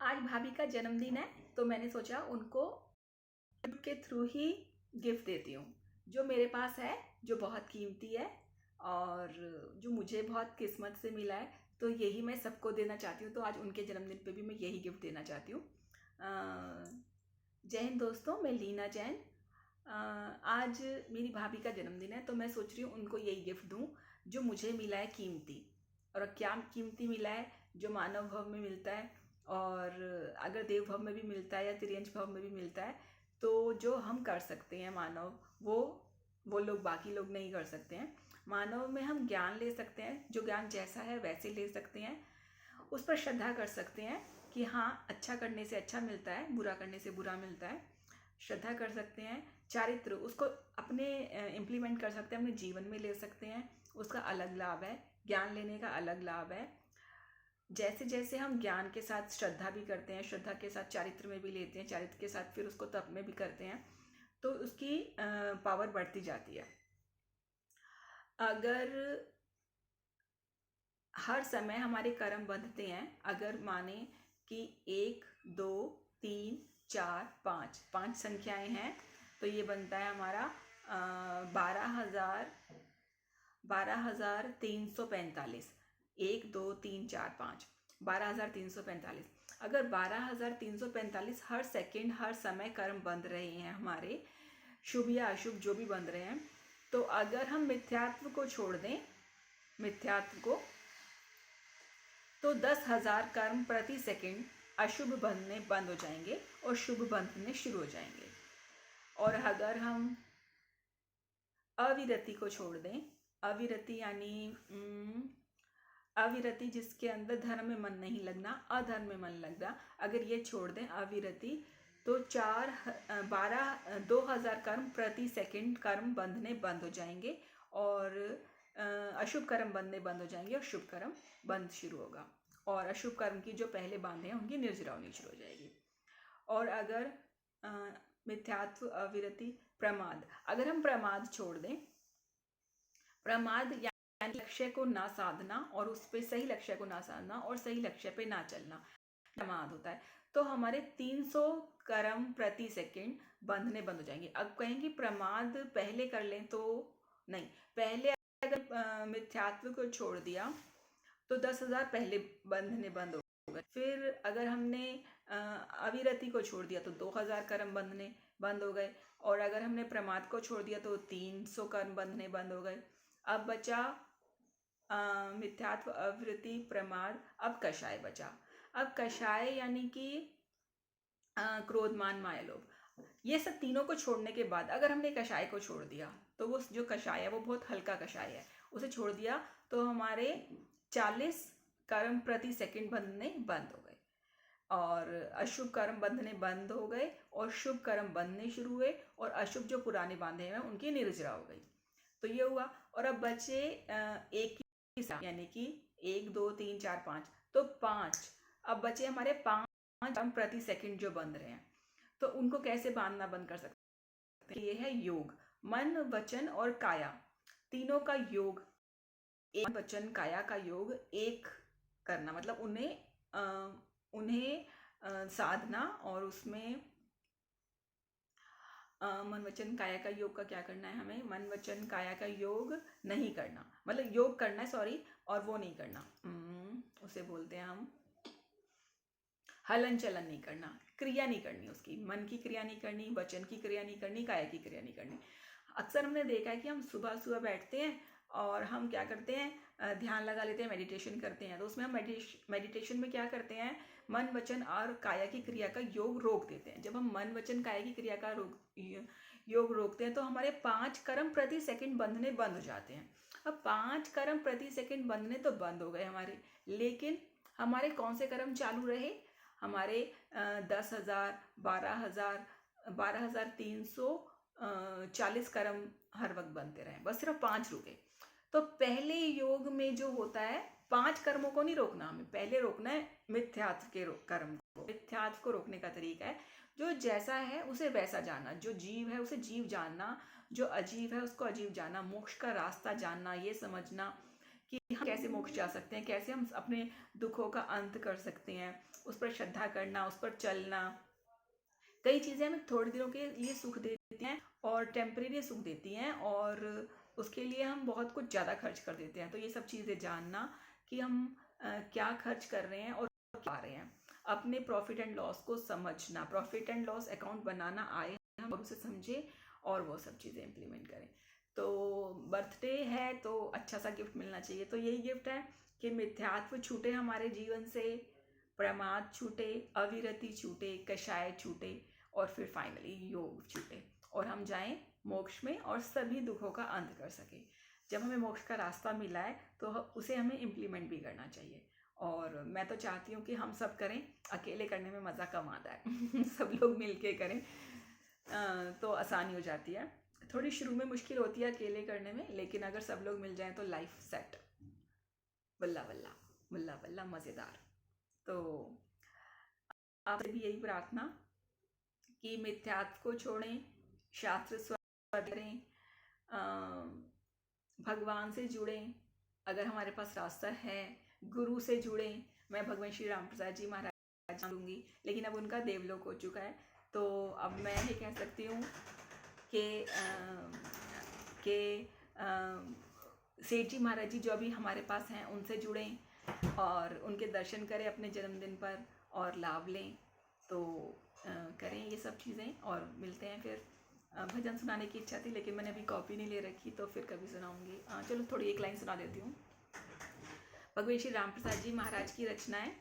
आज भाभी का जन्मदिन है तो मैंने सोचा उनको गिफ्ट के थ्रू ही गिफ्ट देती हूँ। जो मेरे पास है, जो बहुत कीमती है और जो मुझे बहुत किस्मत से मिला है, तो यही मैं सबको देना चाहती हूँ। तो आज उनके जन्मदिन पे भी मैं यही गिफ्ट देना चाहती हूँ। जय हिंद दोस्तों, मैं लीना जैन। आज मेरी भाभी का जन्मदिन है तो मैं सोच रही हूँ उनको यही गिफ्ट दूँ जो मुझे मिला है कीमती। और क्या कीमती मिला है? जो मानव भाव में मिलता है, और अगर देव भाव में भी मिलता है या त्रियंश भाव में भी मिलता है, तो जो हम कर सकते हैं मानव, वो लोग, बाकी लोग नहीं कर सकते हैं। मानव में हम ज्ञान ले सकते हैं, जो ज्ञान जैसा है वैसे ले सकते हैं। उस पर श्रद्धा कर सकते हैं कि हाँ, अच्छा करने से अच्छा मिलता है, बुरा करने से बुरा मिलता है। श्रद्धा कर सकते हैं। चारित्र, उसको अपने इम्प्लीमेंट कर सकते हैं, अपने जीवन में ले सकते हैं। उसका अलग लाभ है, ज्ञान लेने का अलग लाभ है। जैसे जैसे हम ज्ञान के साथ श्रद्धा भी करते हैं, श्रद्धा के साथ चारित्र में भी लेते हैं, चारित्र के साथ फिर उसको तप में भी करते हैं, तो उसकी पावर बढ़ती जाती है। अगर हर समय हमारे कर्म बंधते हैं, अगर माने कि 1 2 3 4 5 5 संख्याएं हैं, तो ये बनता है हमारा 12,345। 1 2 3 4 5 12,345। अगर 12,345 हर सेकंड, हर समय कर्म बंध रहे हैं हमारे, शुभ या अशुभ जो भी बंध रहे हैं, तो अगर हम मिथ्यात्व को छोड़ दें, मिथ्यात्व को, तो 10,000 कर्म प्रति सेकंड अशुभ बनने बंद हो जाएंगे और शुभ बनने शुरू हो जाएंगे। और अगर हम अविरति को छोड़ दें, अविरति यानी अविरति जिसके अंदर धर्म में मन नहीं लगना, अधर्म में मन लगना, अगर ये छोड़ दें अविरति, तो 2,000 कर्म प्रति सेकंड कर्म बंधने बंद हो जाएंगे और अशुभ कर्म बंधने बंद हो जाएंगे और शुभ कर्म बंद शुरू होगा। और अशुभ कर्म की जो पहले बांधे हैं उनकी निर्जरा होनी शुरू हो जाएगी। और अगर मिथ्यात्व, अविरति, प्रमाद, अगर हम प्रमाद छोड़ दें, प्रमाद यानी लक्ष्य को ना साधना और उस पे सही लक्ष्य को ना साधना और सही लक्ष्य पे ना चलना, प्रमाद होता है। तो हमारे 300 कर्म प्रति सेकंड बंधने बंद हो जाएंगे। अब कहेंगे प्रमाद पहले कर लें, तो नहीं, पहले अगर मिथ्यात्व को छोड़ दिया तो 10,000 पहले बंधने बंद हो गए। फिर अगर हमने अविरति को छोड़ दिया तो 2,000 कर्म बंधने बंद हो गए। और अगर हमने प्रमाद को छोड़ दिया तो 300 कर्म बंधने बंद हो गए। अब बचा मिथ्यात्व, अविरति, प्रमाद, अब कषाय बचा। अब कषाय यानी कि क्रोध, मान, माया, लोभ, ये सब तीनों को छोड़ने के बाद अगर हमने कषाय को छोड़ दिया, तो वो जो कषाय है वो बहुत हल्का कषाय है, उसे छोड़ दिया तो हमारे 40 कर्म प्रति सेकंड बंधने बंद हो गए और अशुभ कर्म बंधने बंद हो गए और शुभ कर्म बंधने शुरू हुए और अशुभ जो पुराने बांधे हैं उनकी निर्जरा हो गई। तो ये हुआ। और अब बचे एक यानी कि 1 2 3 4 5, तो 5, अब बचे हमारे 5 कर्म प्रति सेकंड जो बंध रहे हैं, तो उनको कैसे बांधना बंद कर सकते हैं? ये है योग, मन, वचन और काया, तीनों का योग, एक वचन काया का योग एक करना, मतलब उन्हें साधना, और उसमें मन वचन काया का योग का क्या करना है? हमें मन वचन काया का योग नहीं करना, मतलब योग करना है, सॉरी, और वो नहीं करना, उसे बोलते हैं हम हलन चलन नहीं करना, क्रिया नहीं करनी, उसकी मन की क्रिया नहीं करनी, वचन की क्रिया नहीं करनी, काया की क्रिया नहीं करनी। अक्सर हमने देखा है कि हम सुबह सुबह बैठते हैं और हम क्या करते हैं, ध्यान लगा लेते हैं, मेडिटेशन करते हैं। तो उसमें हम मेडिटेशन में क्या करते हैं, मन वचन और काया की क्रिया का योग रोक देते हैं। जब हम मन वचन काया की क्रिया का योग रोकते हैं तो हमारे 5 कर्म प्रति सेकंड बंधने बंद हो जाते हैं। अब 5 कर्म प्रति सेकंड बंधने तो बंद हो गए हमारे, लेकिन हमारे कौन से कर्म चालू रहे? हमारे 10,000, 12,000, 12,340 कर्म हर वक्त बनते रहे, बस सिर्फ 5 रुके। तो पहले योग में जो होता है, 5 कर्मों को नहीं रोकना, हमें पहले रोकना है मिथ्यात्व के कर्म को। मिथ्यात्व को रोकने का तरीका है, जो जैसा है उसे वैसा जानना, जो जीव है उसे जीव जानना, जो अजीव है उसको अजीव जानना, मोक्ष का रास्ता जानना, ये समझना कि हम कैसे मोक्ष जा सकते हैं, कैसे हम अपने दुखों का अंत कर सकते हैं, उस पर श्रद्धा करना, उस पर चलना। कई चीज़ें हमें थोड़ी दिनों के लिए सुख देती हैं और टेम्परेरी सुख देती हैं, और उसके लिए हम बहुत कुछ ज़्यादा खर्च कर देते हैं। तो ये सब चीज़ें जानना कि हम क्या खर्च कर रहे हैं और क्या आ रहे हैं, अपने प्रॉफिट एंड लॉस को समझना, प्रॉफिट एंड लॉस अकाउंट बनाना आए हम और उसे समझें और वो सब चीज़ें इम्प्लीमेंट करें। तो बर्थडे है तो अच्छा सा गिफ्ट मिलना चाहिए। तो यही गिफ्ट है कि मिथ्यात्व छूटे हमारे जीवन से, प्रमाद छूटे, अविरति छूटे, कषाय छूटे, और फिर फाइनली योग छूटे, और हम जाएं मोक्ष में और सभी दुखों का अंत कर सके। जब हमें मोक्ष का रास्ता मिला है तो उसे हमें इम्प्लीमेंट भी करना चाहिए। और मैं तो चाहती हूँ कि हम सब करें, अकेले करने में मज़ा कम आता है सब लोग मिल के करें तो आसानी हो जाती है। थोड़ी शुरू में मुश्किल होती है अकेले करने में, लेकिन अगर सब लोग मिल जाएं तो लाइफ सेट, बल्ला बल्ला बल्ला बल्ला, मज़ेदार। तो आपसे भी यही प्रार्थना कि मिथ्यात्व को छोड़ें, शास्त्र स्वर करें, भगवान से जुड़ें, अगर हमारे पास रास्ता है, गुरु से जुड़ें। मैं भगवान श्री राम प्रसाद जी महाराज दूंगी, लेकिन अब उनका देवलोक हो चुका है, तो अब मैं ये कह सकती हूँ कि सेठ जी महाराज जी जो अभी हमारे पास हैं उनसे जुड़ें और उनके दर्शन करें अपने जन्मदिन पर और लाभ लें। तो करें ये सब चीज़ें, और मिलते हैं फिर। भजन सुनाने की इच्छा थी लेकिन मैंने अभी कॉपी नहीं ले रखी, तो फिर कभी सुनाऊंगी। चलो थोड़ी एक लाइन सुना देती हूँ। भगवान श्री राम प्रसाद जी महाराज की रचना है।